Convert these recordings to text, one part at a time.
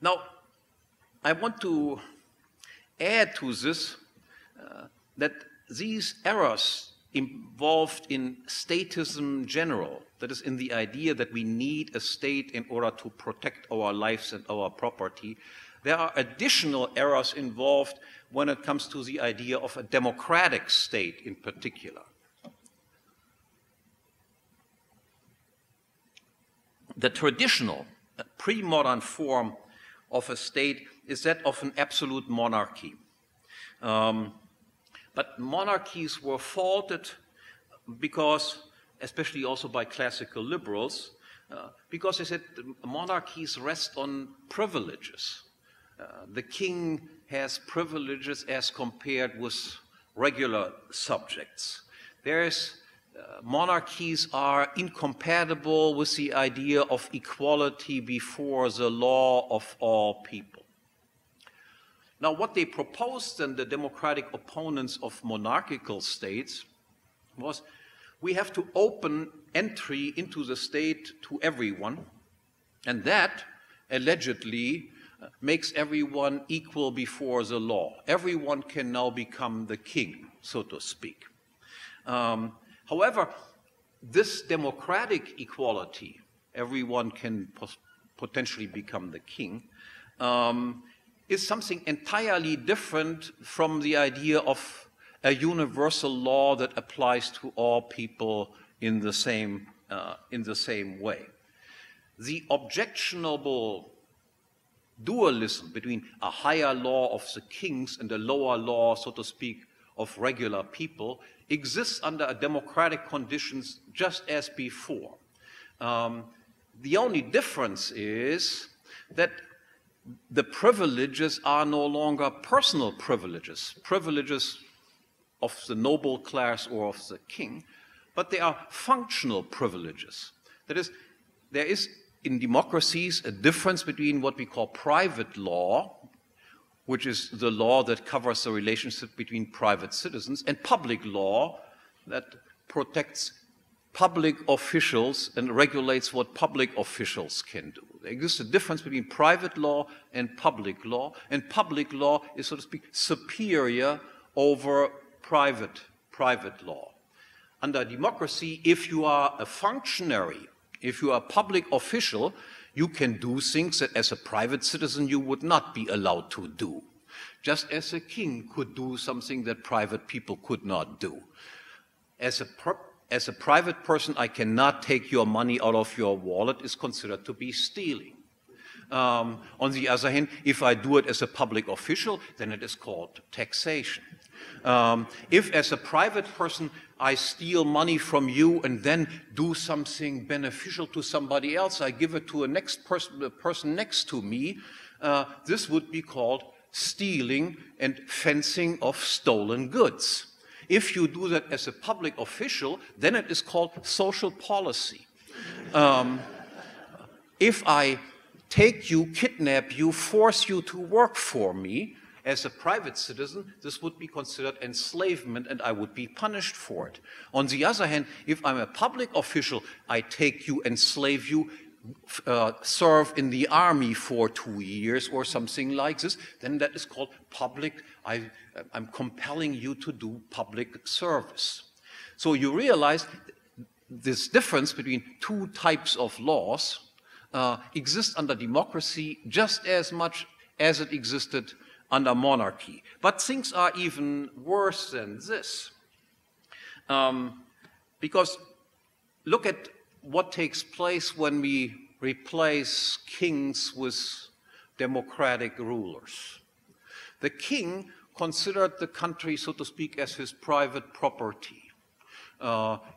Now, I want to add to this that these errors involved in statism general, that is, in the idea that we need a state in order to protect our lives and our property, there are additional errors involved when it comes to the idea of a democratic state in particular. The traditional, pre-modern form of a state is that of an absolute monarchy. But monarchies were faulted because, especially also by classical liberals, because they said monarchies rest on privileges. The king has privileges as compared with regular subjects. Monarchies are incompatible with the idea of equality before the law of all people. Now, what they proposed, and the democratic opponents of monarchical states, was we have to open entry into the state to everyone, and that allegedly makes everyone equal before the law. Everyone can now become the king, so to speak. However, this democratic equality, everyone can potentially become the king, is something entirely different from the idea of a universal law that applies to all people in the same way. The objectionable dualism between a higher law of the kings and a lower law, so to speak, of regular people exists under democratic conditions just as before. The only difference is that the privileges are no longer personal privileges, privileges of the noble class or of the king, but they are functional privileges. That is, there is in democracies a difference between what we call private law, which is the law that covers the relationship between private citizens, and public law that protects public officials and regulates what public officials can do. There exists a difference between private law and public law is, so to speak, superior over private law. Under democracy, if you are a functionary, if you are a public official, you can do things that as a private citizen you would not be allowed to do. Just as a king could do something that private people could not do. As a private person, I cannot take your money out of your wallet, is considered to be stealing. On the other hand, if I do it as a public official, then it is called taxation. If as a private person I steal money from you and then do something beneficial to somebody else, I give it to the person next to me, this would be called stealing and fencing of stolen goods. If you do that as a public official, then it is called social policy. If I take you, kidnap you, force you to work for me, as a private citizen, this would be considered enslavement and I would be punished for it. On the other hand, if I'm a public official, I take you, enslave you, serve in the army for 2 years or something like this, then that is called public. I'm compelling you to do public service. So you realize this difference between two types of laws exists under democracy just as much as it existed under monarchy. But things are even worse than this. Because look at what takes place when we replace kings with democratic rulers. The king considered the country, so to speak, as his private property.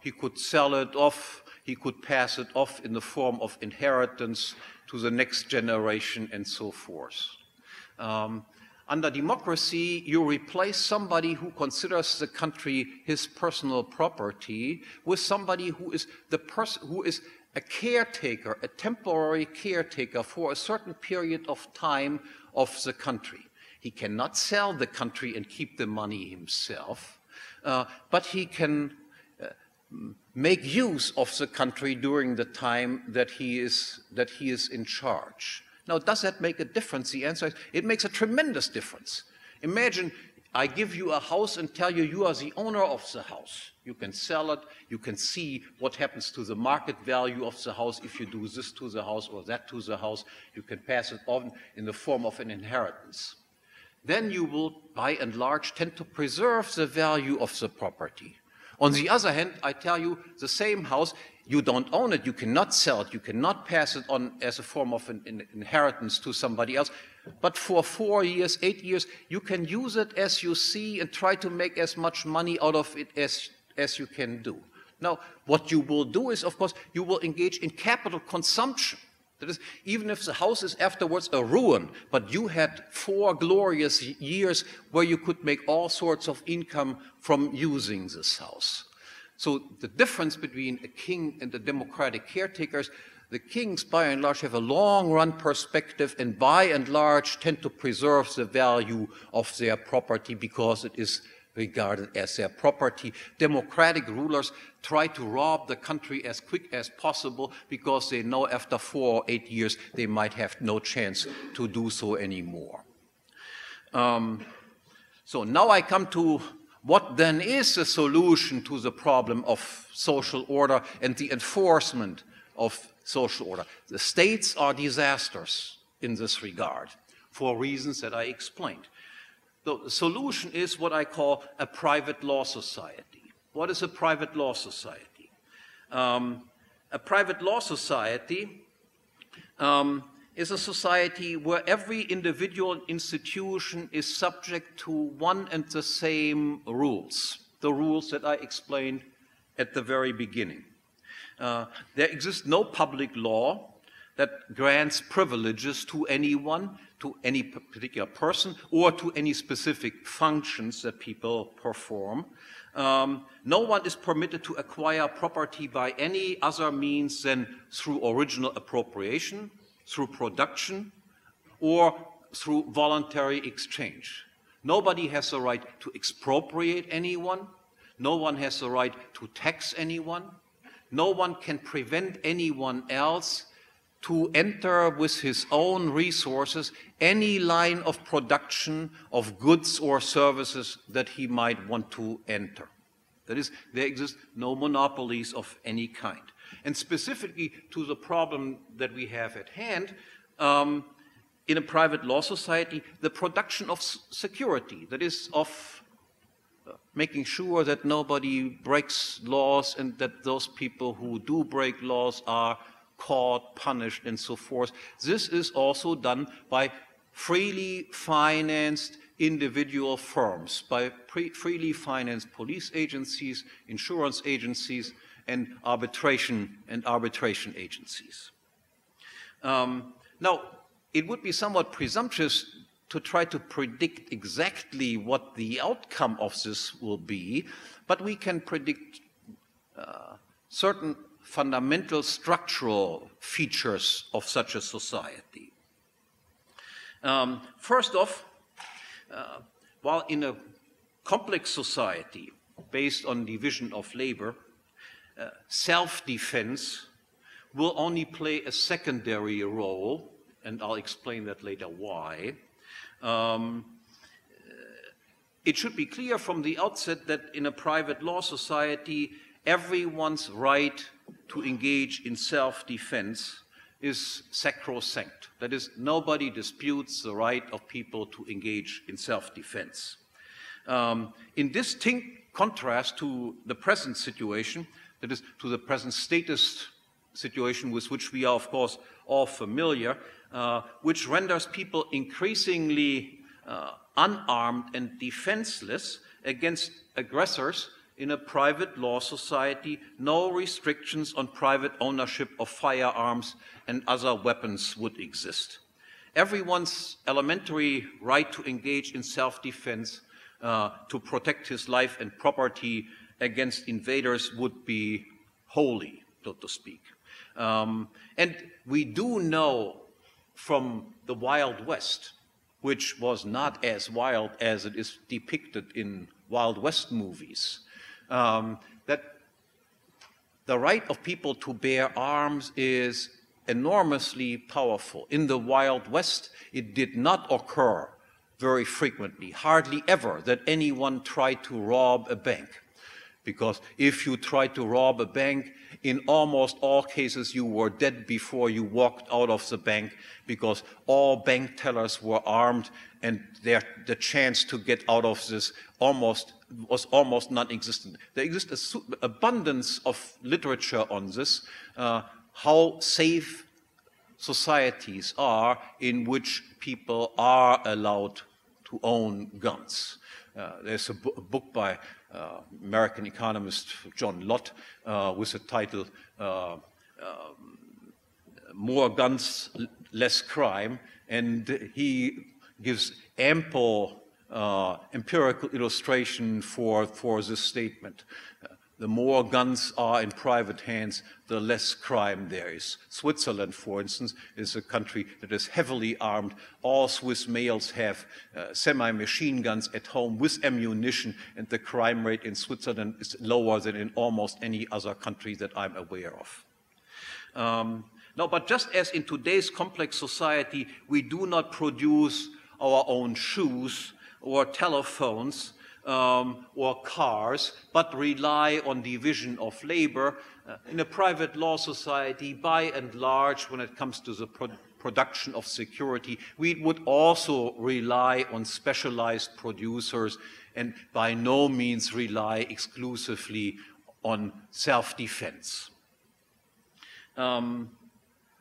He could sell it off, he could pass it off in the form of inheritance to the next generation and so forth. Under democracy, you replace somebody who considers the country his personal property with somebody who is a caretaker, a temporary caretaker for a certain period of time of the country. He cannot sell the country and keep the money himself, but he can make use of the country during the time that he is in charge. Now, does that make a difference? The answer is, it makes a tremendous difference. Imagine I give you a house and tell you you are the owner of the house. You can sell it, you can see what happens to the market value of the house if you do this to the house or that to the house. You can pass it on in the form of an inheritance. Then you will, by and large, tend to preserve the value of the property. On the other hand, I tell you, the same house, you don't own it, you cannot sell it, you cannot pass it on as a form of an inheritance to somebody else. But for 4 years, 8 years, you can use it as you see and try to make as much money out of it as you can do. Now, what you will do is, of course, you will engage in capital consumption. That is, even if the house is afterwards a ruin, but you had 4 glorious years where you could make all sorts of income from using this house. So the difference between a king and the democratic caretakers, the kings by and large have a long-run perspective and by and large tend to preserve the value of their property because it is regarded as their property. Democratic rulers try to rob the country as quick as possible because they know after 4 or 8 years they might have no chance to do so anymore. So now I come to what then is the solution to the problem of social order and the enforcement of social order. The states are disasters in this regard for reasons that I explained. The solution is what I call a private law society. What is a private law society? A private law society is a society where every individual institution is subject to one and the same rules, the rules that I explained at the very beginning. There exists no public law that grants privileges to anyone, to any particular person, or to any specific functions that people perform. No one is permitted to acquire property by any other means than through original appropriation, through production, or through voluntary exchange. Nobody has the right to expropriate anyone. No one has the right to tax anyone. No one can prevent anyone else to enter with his own resources any line of production of goods or services that he might want to enter. That is, there exist no monopolies of any kind. And specifically to the problem that we have at hand, in a private law society, the production of security, that is, of making sure that nobody breaks laws and that those people who do break laws are caught, punished, and so forth. This is also done by freely financed individual firms, by freely financed police agencies, insurance agencies, and arbitration agencies. Now, it would be somewhat presumptuous to try to predict exactly what the outcome of this will be, but we can predict certain fundamental structural features of such a society. First off, while in a complex society based on division of labor, self-defense will only play a secondary role, and I'll explain that later why. It should be clear from the outset that in a private law society, everyone's right to engage in self-defense is sacrosanct. That is, nobody disputes the right of people to engage in self-defense. In distinct contrast to the present situation, that is, to the present statist situation with which we are, of course, all familiar, which renders people increasingly unarmed and defenseless against aggressors. In a private law society, no restrictions on private ownership of firearms and other weapons would exist. Everyone's elementary right to engage in self-defense, to protect his life and property against invaders would be holy, so to speak. And we do know from the Wild West, which was not as wild as it is depicted in Wild West movies, that the right of people to bear arms is enormously powerful. In the Wild West, it did not occur very frequently, hardly ever, that anyone tried to rob a bank. Because if you tried to rob a bank, in almost all cases you were dead before you walked out of the bank, because all bank tellers were armed, and the chance to get out of this was almost non-existent. There exists an abundance of literature on this, how safe societies are in which people are allowed to own guns. There's a book by American economist John Lott with the title More Guns, Less Crime, and he gives ample empirical illustration for this statement. The more guns are in private hands, the less crime there is. Switzerland, for instance, is a country that is heavily armed. All Swiss males have semi-machine guns at home with ammunition, and the crime rate in Switzerland is lower than in almost any other country that I'm aware of. No, but just as in today's complex society, we do not produce our own shoes or telephones, or cars, but rely on division of labor. In a private law society, by and large, when it comes to the production of security, we would also rely on specialized producers and by no means rely exclusively on self-defense.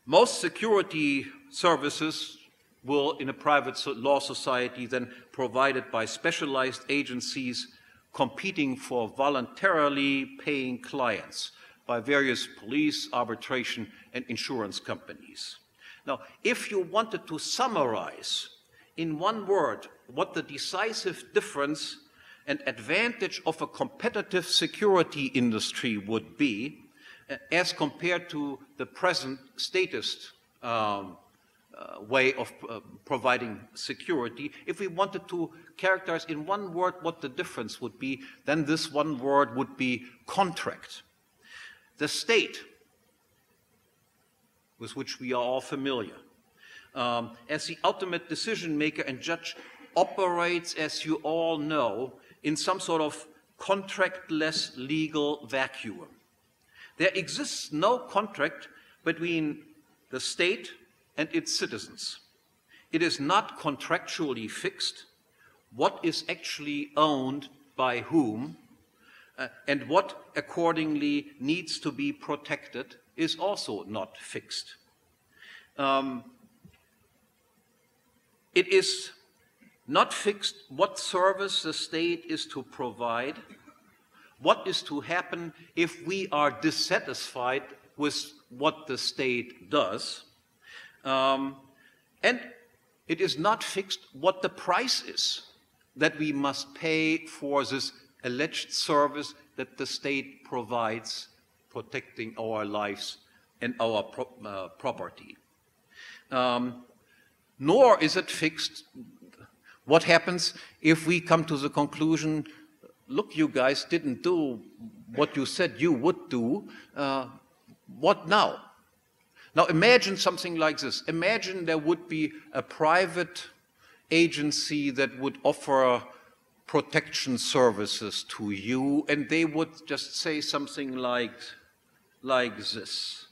Most security services will, in a private law society, then provided by specialized agencies competing for voluntarily paying clients by various police, arbitration, and insurance companies. Now, if you wanted to summarize in one word what the decisive difference and advantage of a competitive security industry would be, as compared to the present statist way of providing security, if we wanted to characterize in one word what the difference would be, then this one word would be contract. The state, with which we are all familiar, as the ultimate decision maker and judge, operates, as you all know, in some sort of contractless legal vacuum. There exists no contract between the state and its citizens. It is not contractually fixed what is actually owned by whom, and what accordingly needs to be protected is also not fixed. It is not fixed what service the state is to provide, what is to happen if we are dissatisfied with what the state does, and it is not fixed what the price is that we must pay for this alleged service that the state provides, protecting our lives and our property. Nor is it fixed what happens if we come to the conclusion, look, you guys didn't do what you said you would do, what now? Now imagine something like this. Imagine there would be a private agency that would offer protection services to you, and they would just say something like this.